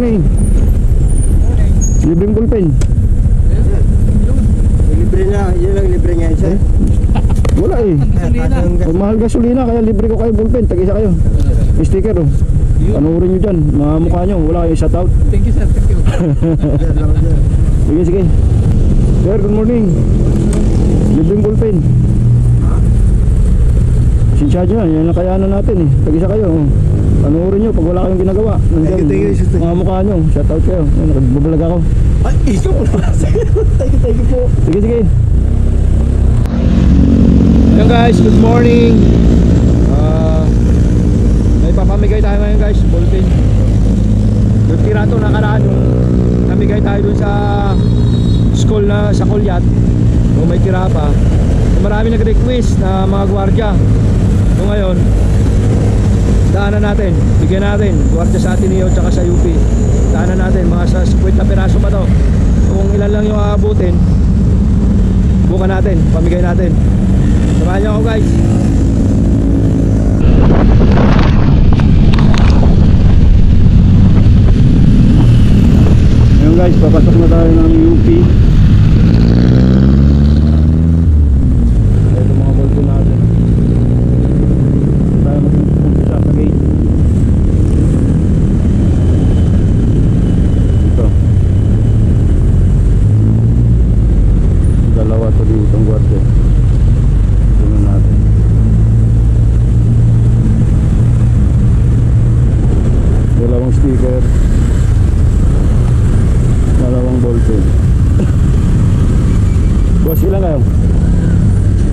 morning. Libreng ballpen. Libre na, yun lang libre ngayon sir. Wala eh. Pag mahal gasolina, kaya libre ko kayo ballpen. Tag-isa kayo. Sticker oh. Panuorin nyo dyan, mga mukha nyo. Wala kayo shoutout. Thank you sir, thank you. Sige, sige. Sir, good morning. Libreng ballpen. Sinsya nyo yan, yan ang kayanan natin eh. Tag-isa kayo. Panuorin nyo pag wala kayong ginagawa. Nandyan, mga mukha nyo. Shoutout kayo. Nagbabalag ako. Ay, ito mo na. Thank you po. Sige, sige. Ayan guys, good morning. May papamigay tayo ngayon guys, ballpen. Yung tira to nakaraan yung namigay tayo dun sa school na sa Kulyat. Kung may tira pa. Marami nag-request na mga gwardiya. So ngayon, daanan natin, bigyan natin gwardiya sa Ateneo at sa UP. Daanan natin, mga sa 50 piraso pa to. Kung ilan lang yung aabutin, bukan natin, pamigay natin. Samahan niyo ako guys. Ngayon guys, papasok na tayo ng UP. Ito mga ballpen natin. Tayo mag-umpisa sa gate. Ito. Dalawa to dito ang gwardiya. Tingnan natin. Dalawang sticker. Dalawang ballpen. Boss, ilan kayo?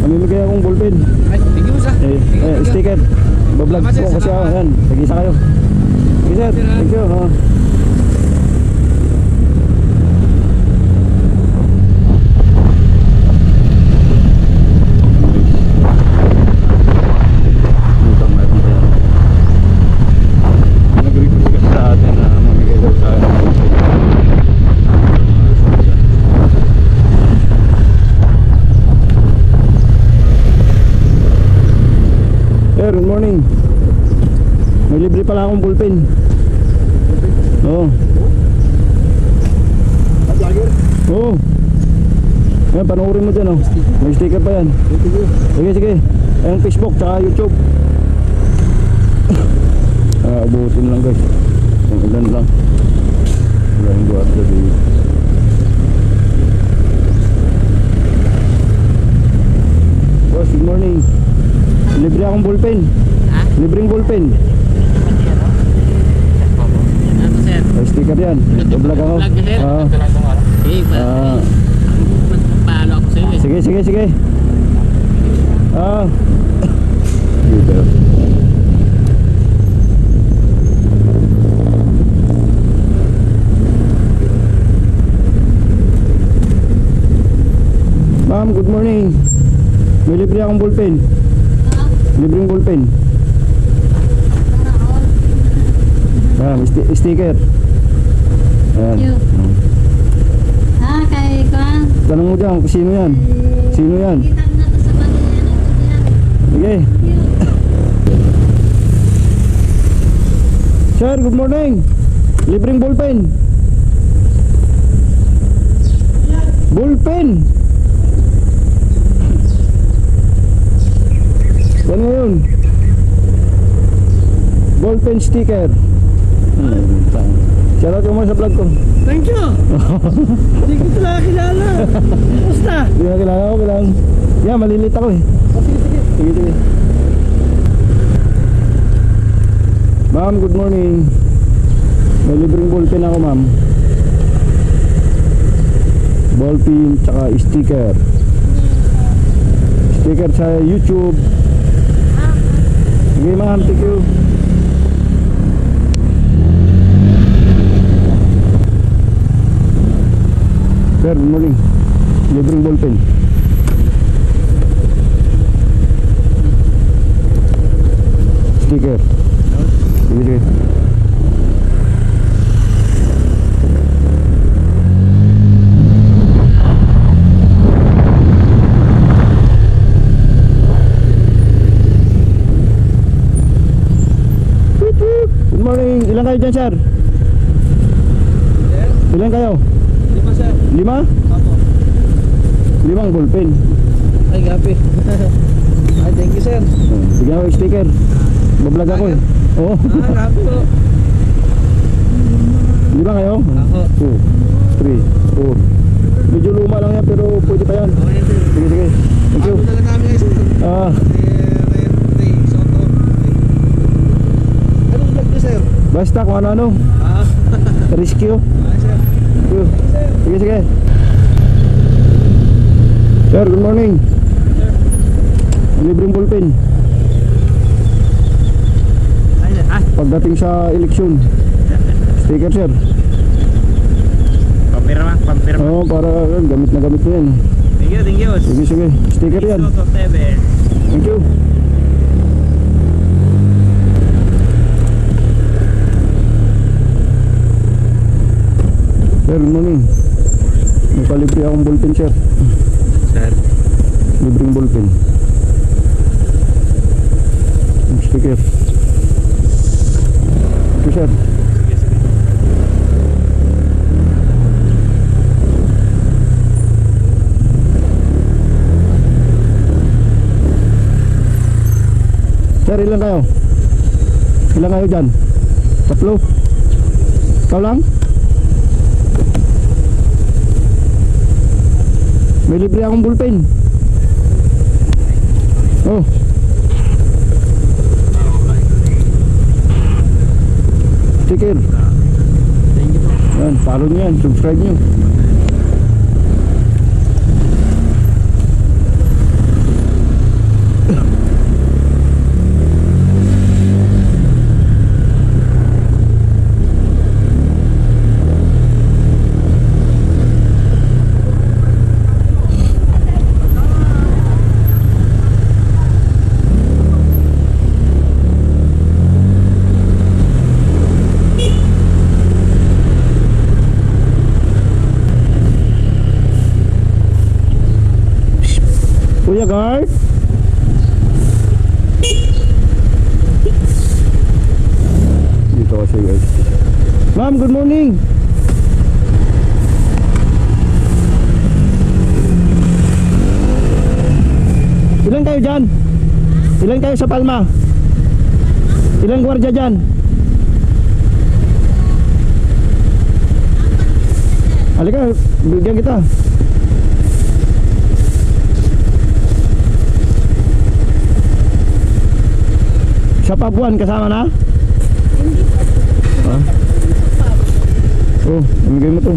Mamimigay akong ballpen. Ay, thank you sir. Sticker. Bablog Salamat, sir. ko kasi ako. Salamat. Yan, tag-isa kayo. Sige sir, thank you. Nag-request kasi sa atin na mamigay daw sa akin. Sir, good morning. May libre pala akong ballpen. Oo. Oo. Ayan, panoorin mo dyan oh. May sticker pa yan. Sige, sige. Ayan, Facebook tsaka YouTube. Abutin lang guys. Ang ilan lang. Wala yung guarda dito. Boss, good morning. Libre akong ballpen. Ha? Libreng ballpen. Ano sir? May sticker yan. Vlog ako. Vlog ka, sir? Oo. Eh, magpapalo ako sa'yo eh. Sige, sige, sige. Dito. Ma'am, good morning. May libre akong ballpen. Libreng ballpen. May sticker. Ayan. Kay Kwan. Tanong mo dyan kung sino yan. Sino yan? Kita na to sa patuloy na ito yan. Sige. Sir, good morning. Libreng ballpen. Ballpen. Yan ngayon. Ballpen sticker. Shoutout mo sa vlog ko. Thank you. Hindi ko talaga kilala. Basta. Hindi na kilala ko bilang. Yeah, malilit ako eh. Sige, sige. Sige, sige. Ma'am, good morning. May libreng ballpen ako ma'am. Ballpen tsaka sticker. Sticker sa YouTube. Sige ma'am, thank you. Sir, good morning. Libreng ballpen. Sticker. Sige, sige. Good morning. Ilan kayo dyan, sir? Ilan kayo? 5 sir. 5? Opo. 5 ballpen. Ay, gabi. Ay, thank you sir. Bigyan ako yung sticker. Bablog ako eh. Oo. Gabi po. 5 kayo? Ako. 2, 3, 4. Medyo luma lang yan pero pwede pa yan. Okay sir. Sige, sige. Thank you. Ako dala namin guys. Ah, Ray Soto. Anong vlog niyo sir? basta kung ano-ano. Ah, Rescue. sir. Thank you. Sige, sige. Sir, good morning. Libreng ballpen. Pagdating sa eleksyon. Sticker, sir. Pampirma, pampirma. Oo, para gamit na gamit na yan. Thank you, thank you. Sige, sige. Sticker yan. Soto TV. Thank you. Sir, good morning. May palibre akong ballpen, sir. Sir. Libreng ballpen. Yung sticker. Thank you, sir. Sir, ilan kayo? Ilan kayo dyan? 3? Ikaw lang? May libre akong ballpen. Oh. Sticker. Thank you po. Yan, follow nyo yan, subscribe nyo. Kuya guard. Dito kasi guys. Ma'am, good morning. Ilan kayo dyan? Ilan kayo sa Palma? Ilan gwardiya dyan? Halika, bigyan kita. Sa Pabuan kasama na? Ah. Oh, namigay mo to.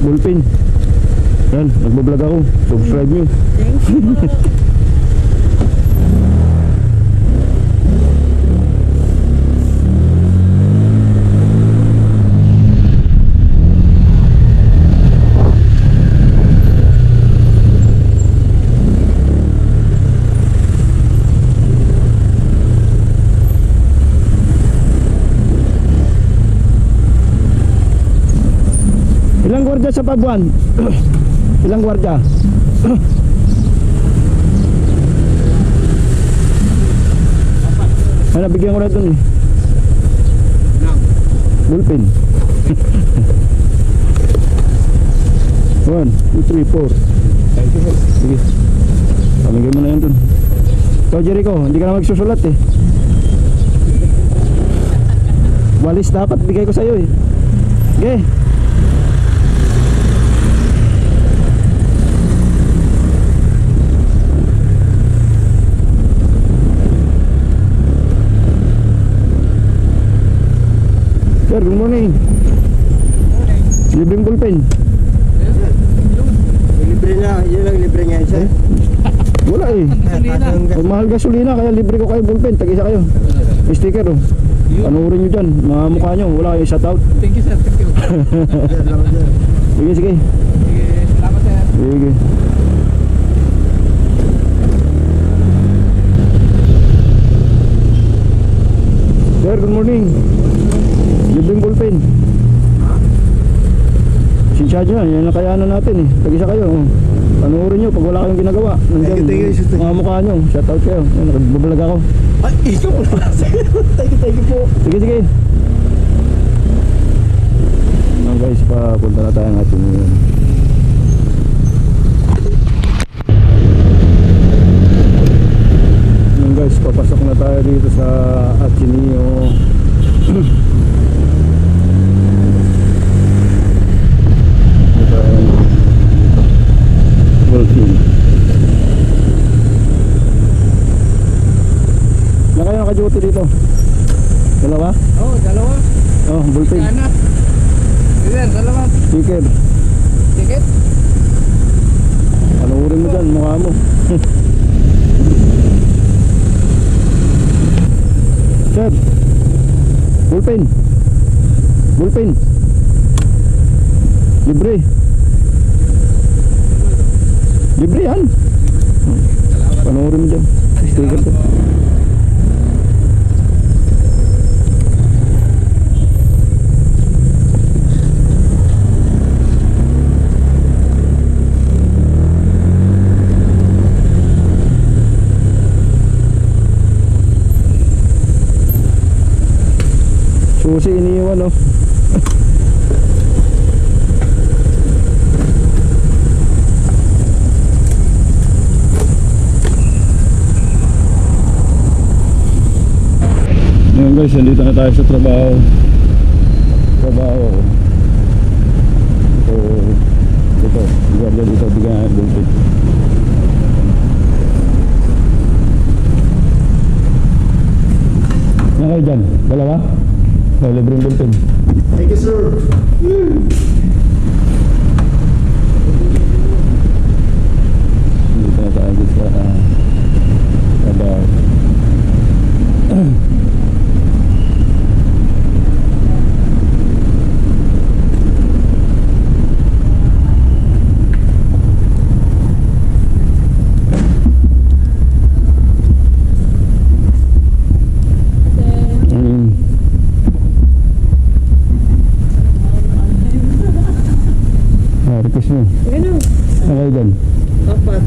Ballpen. Yan, nagbablog ako. Subscribe nyo. Ilang gwardiya sa Pabuan? Ilang gwardiya? Ay, nabigyan ko na dun eh. Ballpen. 1, 2, 3, 4. Thank you. Sige. Pamigay mo na yan dun. Ikaw, Jericho, hindi ka na magsusulat eh. Walis dapat bigay ko sa'yo eh. Okay. Sir, good morning. Libreng ballpen. Libre na. Yun lang libre niya sir. Wala eh. Pag mahal gasolina, kaya libre ko kayo ballpen. Tag-isa kayo. May sticker oh. Panuorin nyo dyan. Mga mukha nyo. Wala kayo shoutout. Thank you, sir. Thank you. Sige, sige. Sige, salamat, sir. Sige. Sir, good morning. Libreng ballpen. Sinsya nyo, yan ang kayanan natin eh. Tag-isa kayo. Oh. Panuorin nyo pag wala kayong ginagawa. Nandyan, Thank you. mga mukha nyo. Shoutout kayo. Yan, nagbabalag ako. Ay, ikaw po na. Thank you po. Sige, sige. Guys, pa punta na tayo ng Ateneo. Yun guys, papasok na tayo dito sa Ateneo. Ito ay Volcano. Na kayo naka-duty dito? Dalawa? Oo, dalawa. Oh, bullpen. Anak. Ilan, dalawa. Sticker. Ticket? Panuurin mo dyan, mukha mo. Sir. Bullpen. Bullpen. Libre. Libre yan. Panuurin mo dyan. Sticker to. Susi iniiwan, no? Ngayon guys, nandito na tayo sa trabaho. Ito, lugar na dito, bigyan natin bullpen. Yan kayo dyan, dalawa? Oh, libreng bullpen. Thank you, sir. Dito na tayo sa trabaho. Request mo. Ano? Okay dyan. Apat.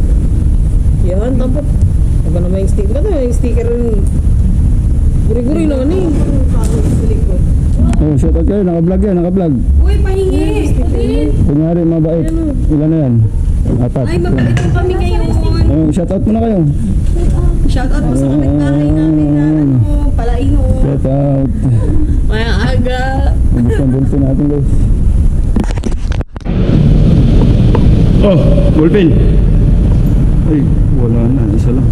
Yan, dapat. Aba naman yung sticker. Ba't naman yung sticker rin? Guri-guri naman eh. Oh, shout out kayo. Naka-vlog yan, naka-vlog. Uy, pahingi! Kunyari, mabait. Ilan na yan? Apat. Ay, mabait po kami ngayon. Oh, shout out mo na kayo. Shoutout po sa kapitbahay namin na Palaino. Shout out. Maya aga. Ubus ang bullpen natin guys. Oh, bullpen. Ay, wala na. Isa lang.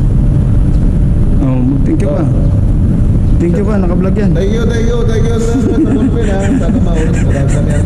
Oh, thank you pa. Thank you pa, naka-vlog yan. Thank you sa bullpen ha. Sana maulit ka lang sa niya.